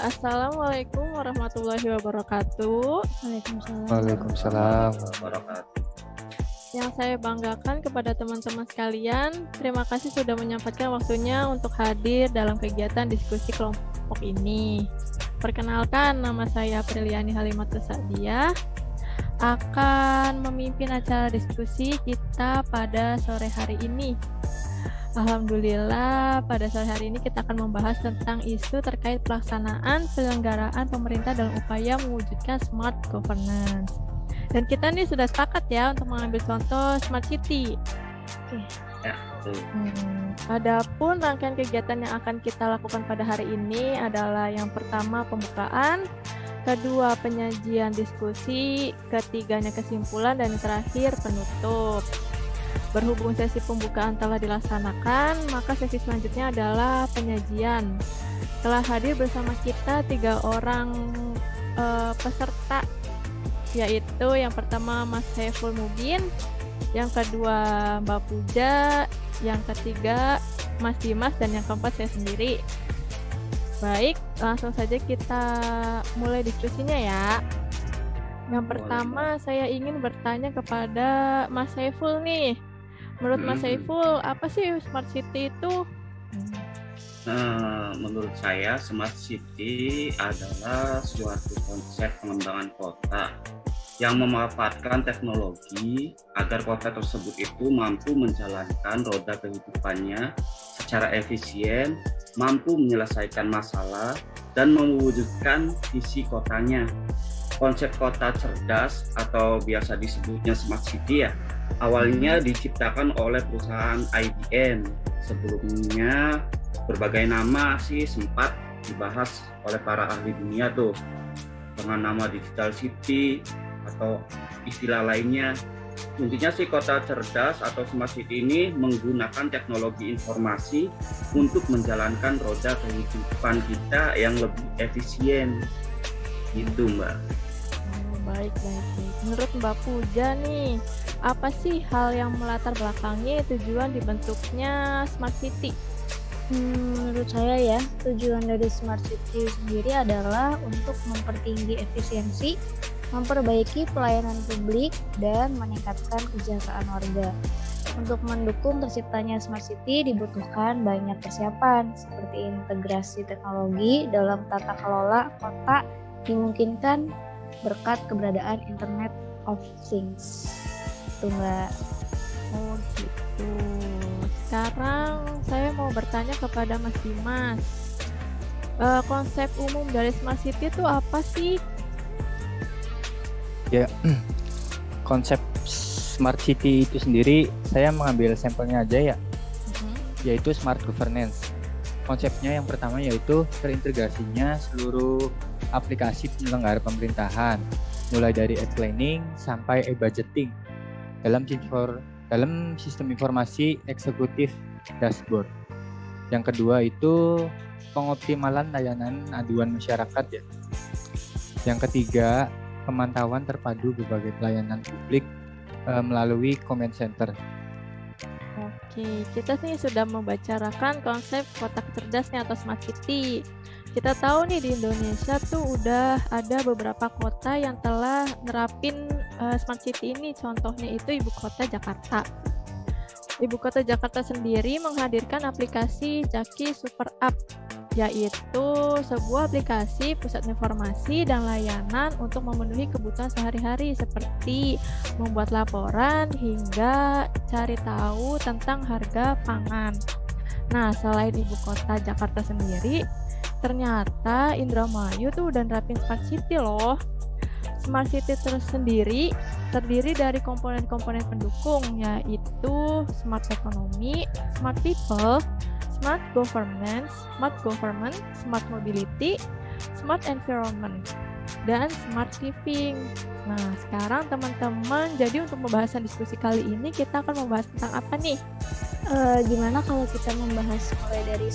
Assalamualaikum warahmatullahi wabarakatuh. Waalaikumsalam. Waalaikumsalam. Wabarakatuh. Yang saya banggakan kepada teman-teman sekalian, terima kasih sudah menyempatkan waktunya untuk hadir dalam kegiatan diskusi kelompok ini. Perkenalkan, nama saya Apriliani Halimatus Sa'diyah, akan memimpin acara diskusi kita pada sore hari ini. Alhamdulillah, pada sore hari ini kita akan membahas tentang isu terkait pelaksanaan penyelenggaraan pemerintah dalam upaya mewujudkan smart governance. Dan kita nih sudah sepakat ya untuk mengambil contoh smart city. Oke. Ya, betul. Adapun rangkaian kegiatan yang akan kita lakukan pada hari ini adalah yang pertama pembukaan, kedua penyajian diskusi, ketiganya kesimpulan, dan terakhir penutup. Berhubung sesi pembukaan telah dilaksanakan, maka sesi selanjutnya adalah penyajian. Telah hadir bersama kita 3 orang peserta, yaitu yang pertama Mas Saiful Mubin, yang kedua Mbak Puja, yang ketiga Mas Dimas, dan yang keempat saya sendiri. Baik, langsung saja kita mulai diskusinya ya. Yang pertama saya ingin bertanya kepada Mas Saiful nih. Menurut Mas Saiful, apa sih smart city itu? Menurut saya smart city adalah suatu konsep pengembangan kota yang memanfaatkan teknologi agar kota tersebut itu mampu menjalankan roda kehidupannya secara efisien, mampu menyelesaikan masalah, dan mewujudkan visi kotanya. Konsep kota cerdas atau biasa disebutnya smart city ya, awalnya diciptakan oleh perusahaan IBM. Sebelumnya berbagai nama sih sempat dibahas oleh para ahli dunia tuh, dengan nama digital city atau istilah lainnya. Intinya sih kota cerdas atau smart city ini menggunakan teknologi informasi untuk menjalankan roda kehidupan kita yang lebih efisien. Gitu Mbak. Baik. Menurut Mbak Puja nih, apa sih hal yang melatar belakangi tujuan dibentuknya smart city? Menurut saya ya, tujuan dari smart city sendiri adalah untuk mempertinggi efisiensi, memperbaiki pelayanan publik, dan meningkatkan kesejahteraan warga. Untuk mendukung terciptanya smart city dibutuhkan banyak persiapan seperti integrasi teknologi dalam tata kelola kota dimungkinkan berkat keberadaan Internet of Things. Itu Mbak. Oh gitu. Sekarang saya mau bertanya kepada Mas Dimas. Konsep umum dari smart city itu apa sih? Ya, konsep smart city itu sendiri saya mengambil sampelnya aja ya, yaitu smart governance. Konsepnya yang pertama yaitu terintegrasinya seluruh aplikasi penyelenggara pemerintahan, mulai dari e-planning sampai e-budgeting dalam sistem informasi eksekutif dashboard. Yang kedua itu pengoptimalan layanan aduan masyarakat ya. Yang ketiga, pemantauan terpadu berbagai pelayanan publik melalui command center. Oke, kita nih sudah membicarakan konsep kota cerdasnya atau smart city. Kita tahu nih di Indonesia tuh udah ada beberapa kota yang telah nerapin smart city ini. Contohnya itu Ibu Kota Jakarta. Ibu Kota Jakarta sendiri menghadirkan aplikasi Jaki Super App, yaitu sebuah aplikasi pusat informasi dan layanan untuk memenuhi kebutuhan sehari-hari seperti membuat laporan hingga cari tahu tentang harga pangan. Nah, selain Ibu Kota Jakarta sendiri, ternyata Indramayu tuh udah nerapin smart city loh. Smart city tersendiri terdiri dari komponen-komponen pendukung, yaitu smart economy, smart people, smart government, smart mobility, smart environment, dan smart living. Nah, sekarang teman-teman, jadi untuk pembahasan diskusi kali ini kita akan membahas tentang apa nih? Gimana kalau kita membahas mulai dari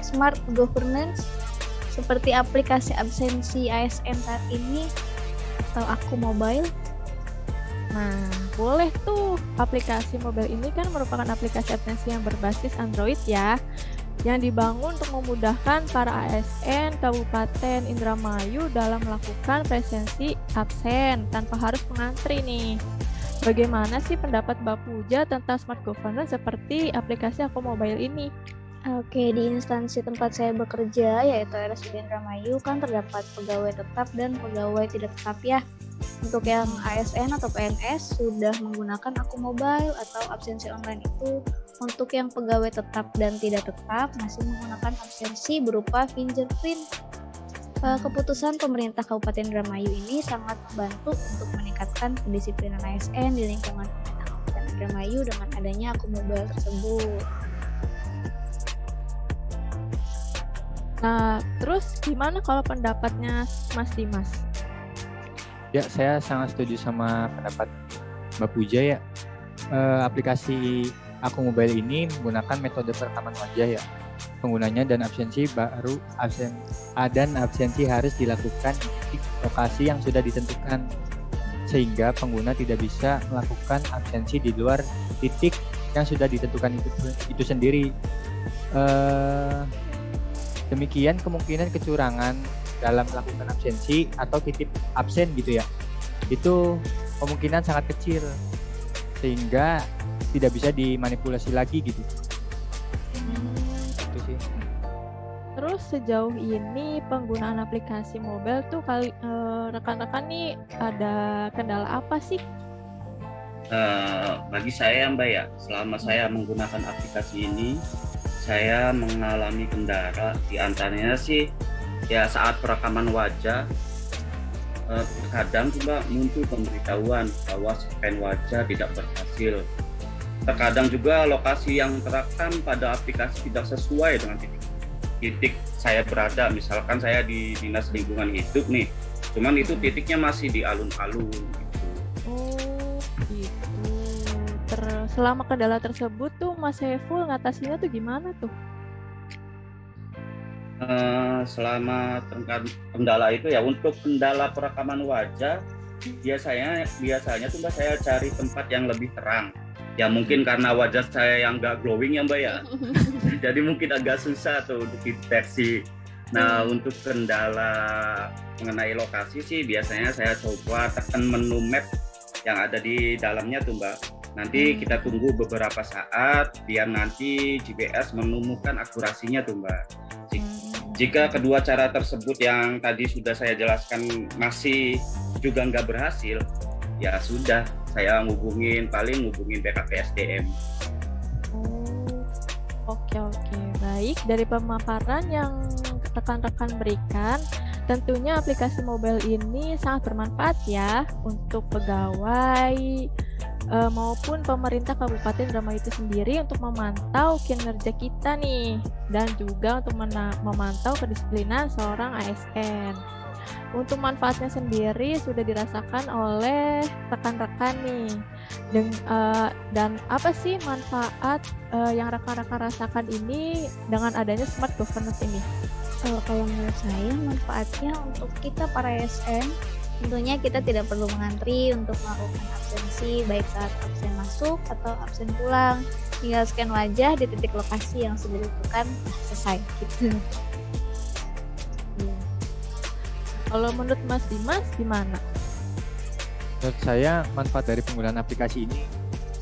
smart governance seperti aplikasi absensi ASN saat ini atau Aku Mobile? Nah, boleh tuh. Aplikasi mobile ini kan merupakan aplikasi absensi yang berbasis Android ya. yang dibangun untuk memudahkan para ASN Kabupaten Indramayu dalam melakukan presensi absen tanpa harus mengantri nih. Bagaimana sih pendapat Mbak Puja tentang smart governance seperti aplikasi Aku Mobile ini? Oke, di instansi tempat saya bekerja, yaitu RSUD Indramayu, kan terdapat pegawai tetap dan pegawai tidak tetap ya. Untuk yang ASN atau PNS sudah menggunakan Aku Mobile atau absensi online itu. Untuk yang pegawai tetap dan tidak tetap masih menggunakan absensi berupa fingerprint. Keputusan pemerintah Kabupaten Indramayu ini sangat membantu untuk meningkatkan kedisiplinan ASN di lingkungan pemerintah Kabupaten Indramayu dengan adanya Aku Mobile tersebut. Nah, terus gimana kalau pendapatnya Mas Dimas? Ya, saya sangat setuju sama pendapat Mbak Puja ya. Aplikasi Aku Mobile ini menggunakan metode perekaman wajah ya. Penggunanya dan absensi harus dilakukan di lokasi yang sudah ditentukan, sehingga pengguna tidak bisa melakukan absensi di luar titik yang sudah ditentukan itu sendiri. Demikian kemungkinan kecurangan dalam melakukan absensi atau titip absen gitu ya, itu kemungkinan sangat kecil, sehingga tidak bisa dimanipulasi lagi gitu. Itu sih. Terus sejauh ini penggunaan aplikasi mobile tuh rekan-rekan nih ada kendala apa sih? Bagi saya Mbak ya, selama saya menggunakan aplikasi ini, saya mengalami kendala. Di antaranya sih ya saat perekaman wajah, terkadang juga muncul pemberitahuan bahwa scan wajah tidak berhasil. Terkadang juga lokasi yang terekam pada aplikasi tidak sesuai dengan titik saya berada. Misalkan saya di Dinas Lingkungan Hidup nih, cuman itu titiknya masih di alun-alun gitu. Oh gitu. Selama kendala tersebut tuh Mas Saiful ngatasinya tuh gimana tuh? Selama kendala itu ya, untuk kendala perekaman wajah biasanya tuh Mbak, saya cari tempat yang lebih terang. Ya mungkin karena wajah saya yang nggak glowing ya Mbak ya, jadi mungkin agak susah tuh untuk deteksi. Nah, untuk kendala mengenai lokasi sih biasanya saya coba tekan menu map yang ada di dalamnya tuh Mbak. Nanti kita tunggu beberapa saat biar nanti GPS menemukan akurasinya tuh Mbak. Jika kedua cara tersebut yang tadi sudah saya jelaskan masih juga nggak berhasil, ya sudah, saya ngubungin BKPSDM. Oke, baik. Dari pemaparan yang rekan-rekan berikan, tentunya aplikasi mobile ini sangat bermanfaat ya untuk pegawai maupun pemerintah Kabupaten Indramayu itu sendiri untuk memantau kinerja kita nih, dan juga untuk memantau kedisiplinan seorang ASN. Untuk manfaatnya sendiri sudah dirasakan oleh rekan-rekan nih. Dan apa sih manfaat yang rekan-rekan rasakan ini dengan adanya smart governance ini? Kalau menurut saya manfaatnya untuk kita para ASN, tentunya kita tidak perlu mengantri untuk melakukan absensi baik saat absen masuk atau absen pulang. Tinggal scan wajah di titik lokasi yang sudah ditentukan, selesai gitu. Kalau menurut Mas Dimas gimana? Menurut saya manfaat dari penggunaan aplikasi ini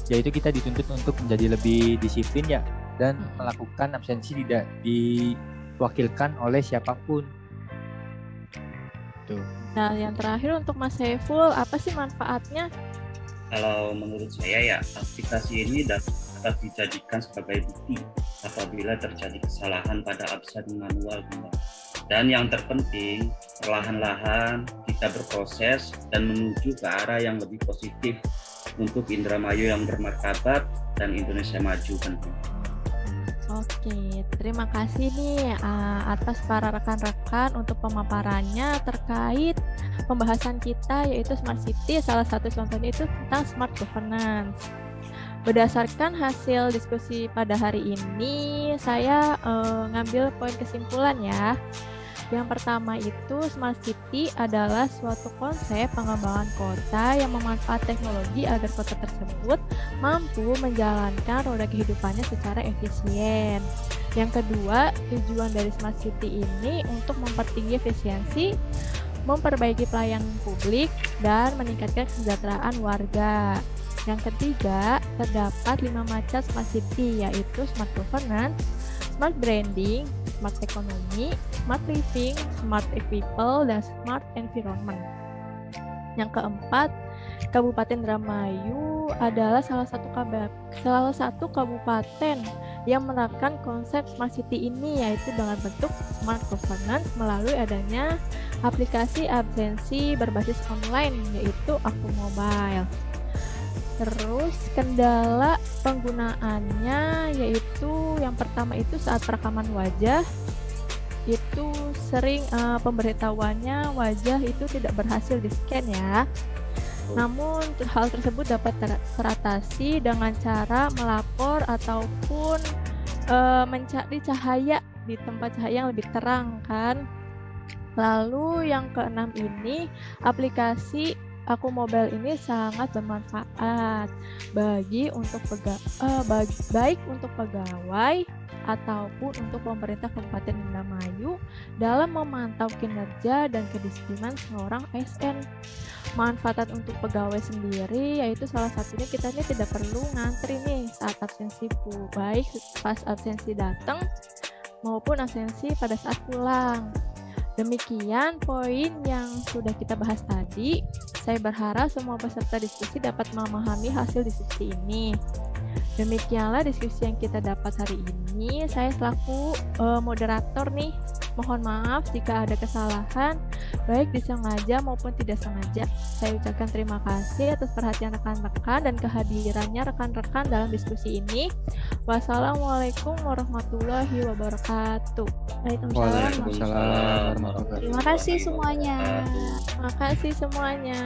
yaitu kita dituntut untuk menjadi lebih disiplin ya, dan melakukan absensi tidak diwakilkan oleh siapapun. Tuh. Nah, yang terakhir untuk Mas Saiful, apa sih manfaatnya? Kalau menurut saya ya, aplikasi ini dapat dijadikan sebagai bukti apabila terjadi kesalahan pada absen manual. Dan yang terpenting, perlahan-lahan kita berproses dan menuju ke arah yang lebih positif untuk Indramayu yang bermartabat dan Indonesia maju tentunya. Oke, terima kasih nih atas para rekan-rekan untuk pemaparannya terkait pembahasan kita, yaitu Smart City. Salah satu contohnya itu tentang Smart Governance. Berdasarkan hasil diskusi pada hari ini, saya ngambil poin kesimpulan ya. Yang pertama itu, Smart City adalah suatu konsep pengembangan kota yang memanfaatkan teknologi agar kota tersebut mampu menjalankan roda kehidupannya secara efisien. Yang kedua, tujuan dari Smart City ini untuk mempertinggi efisiensi, memperbaiki pelayanan publik, dan meningkatkan kesejahteraan warga. Yang ketiga, terdapat 5 macam Smart City, yaitu Smart Governance, Smart Branding, Smart Economy, Smart Living, Smart People, dan Smart Environment. Yang keempat, Kabupaten Indramayu adalah salah satu kabupaten yang menerapkan konsep Smart City ini, yaitu dengan bentuk Smart Governance melalui adanya aplikasi absensi berbasis online, yaitu Aku Mobile. Terus kendala penggunaannya yaitu yang pertama itu saat perekaman wajah itu sering pemberitahuannya wajah itu tidak berhasil di-scan ya. Namun hal tersebut dapat teratasi dengan cara melapor ataupun mencari cahaya di tempat cahaya yang lebih terang kan. Lalu yang keenam ini, aplikasi Aku Mobile ini sangat bermanfaat baik untuk pegawai ataupun untuk pemerintah Kabupaten Indramayu dalam memantau kinerja dan kedisiplinan seorang ASN. Manfaat untuk pegawai sendiri yaitu salah satunya kita ini tidak perlu ngantri nih saat absensi baik pas absensi datang maupun absensi pada saat pulang. Demikian poin yang sudah kita bahas tadi. Saya berharap semua peserta diskusi dapat memahami hasil diskusi ini. Demikianlah diskusi yang kita dapat hari ini. Saya selaku moderator nih, mohon maaf jika ada kesalahan, baik disengaja maupun tidak sengaja. Saya ucapkan terima kasih atas perhatian rekan-rekan dan kehadirannya rekan-rekan dalam diskusi ini. Wassalamualaikum warahmatullahi wabarakatuh. Waalaikumsalam. Terima kasih semuanya. Terima kasih semuanya.